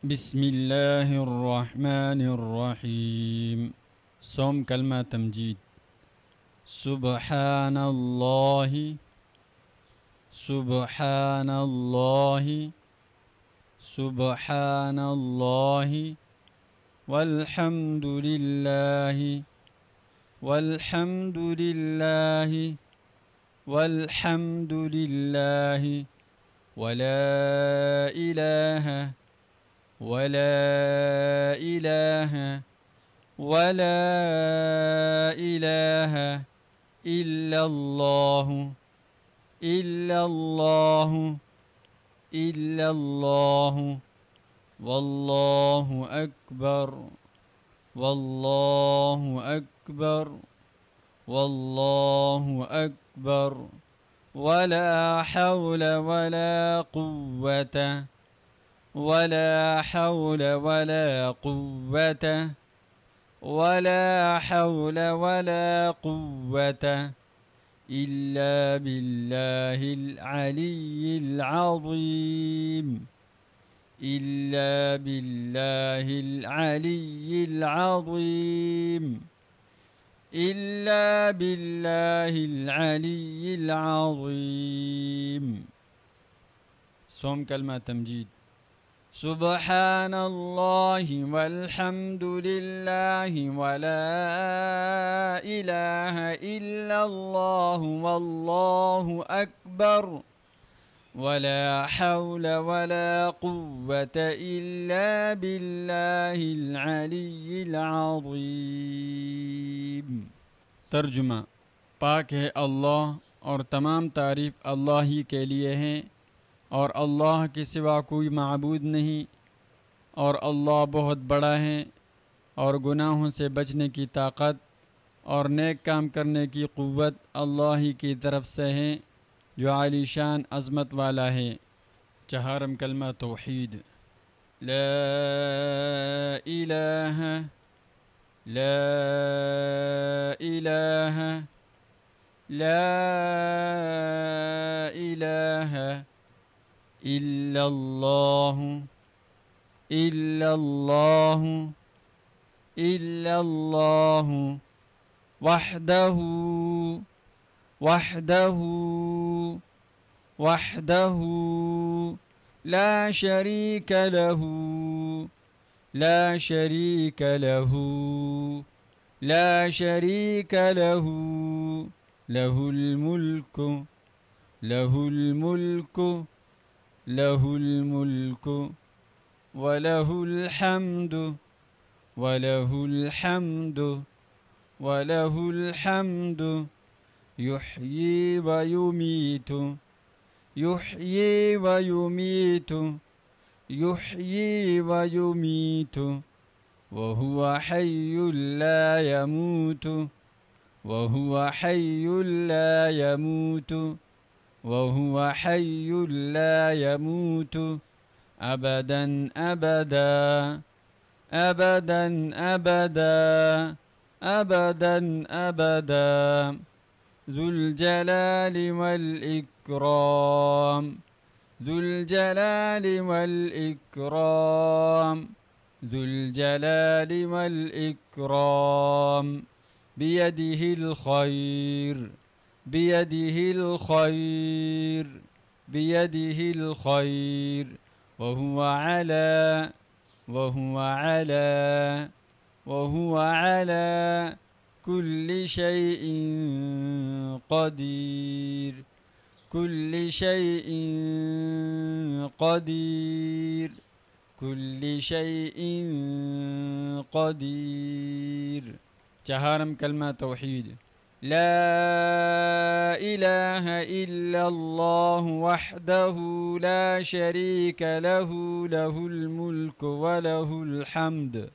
بسم الله الرحمن الرحيم. صوم كلمة تمجيد. سبحان الله، سبحان الله، سبحان الله، والحمد لله، والحمد لله، والحمد لله، ولا إله، ولا إله، ولا إله إلا الله، إلا الله، إلا الله، والله أكبر، والله أكبر، والله أكبر، ولا حول ولا قوة، ولا حول ولا قوة، ولا حول ولا قوة إلا بالله العلي العظيم، إلا بالله العلي العظيم، إلا بالله العلي العظيم. صوم كلمة تمجيد. سبحان الله والحمد لله ولا إله إلا الله والله أكبر، ولا حول ولا قوة إلا بالله العلي العظيم. तर्जुमा। पाक है अल्लाह और तमाम तारीफ़ अल्लाह ही के लिए हैं और अल्लाह के सिवा कोई माबूद नहीं, और अल्लाह बहुत बड़ा है और गुनाहों से बचने की ताकत और नेक काम करने की क़ुव्वत अल्लाह ही की तरफ से है जो आलीशान अज़मत वाला है। चहारम कलमा तौहीद। ला इलाहा, ला इलाहा, ला इलाहा इल्लल्लाह, इल्लल्लाह, इल्लल्लाह, वहदहू, वहदहू, वहदहू, ला शरीक लहू, ला शरीक लहू, ला शरीक लहू, लहुल मुल्क, लहुल मुल्क, लहुल मुल्क, वलहुल हम्द, वलहुल हम्द, वलहुल हम्द, युह्यी व युमीत, युह्यी व युमीत, युह्यी व युमीत, वहुव हय्युल ला यमूत, वहुव हय्युल ला यमूत, वहुव हय्युल ला यमूत, अबदन अबदा, अबदन अबदा, अबदन अबदा, ज़ुल जलालि वल इक्राम, ज़ुल जलालि वल इक्राम, ज़ुल जलालि वल इक्राम, बियदिहिल खैर, बियदिहिल खैर, बियदिहिल खैर, वहुव अला, वहुव अला, वहुव अला कुल्लि शैइन क़दीर, कुल्लि शैइन क़दीर, कुल्लि शैइन क़दीर। चहारम कलमा तौहीद। ला इलाहा इल्लल्लाह वहदहू ला शरीक लहू, लहुल मुल्क व लहुल हम्द,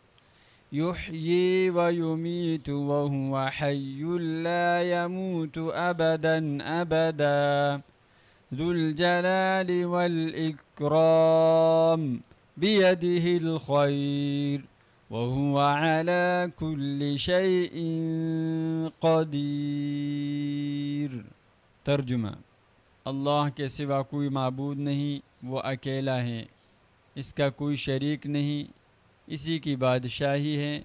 युह्यी व युमीत वहुव हय्युल ला यमूत, अबदन अबदा, ज़ुल जलालि वल इक्राम, बियदिहिल खैर, वहुव अला कुल्लि शैइन क़दीर। तर्जुमा। अल्लाह के सिवा कोई माबूद नहीं, वो अकेला है इसका कोई शरीक नहीं, इसी की बादशाही है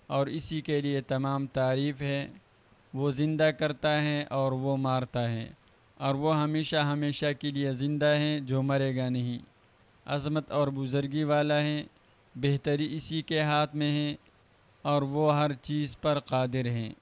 और इसी के लिए तमाम तारीफ़ है। वो ज़िंदा करता है और वो मारता है, और वो हमेशा हमेशा के लिए ज़िंदा है जो मरेगा नहीं। अज़मत और बुज़ुर्गी वाला है, बेहतरी इसी के हाथ में है और वो हर चीज़ पर कादिर है।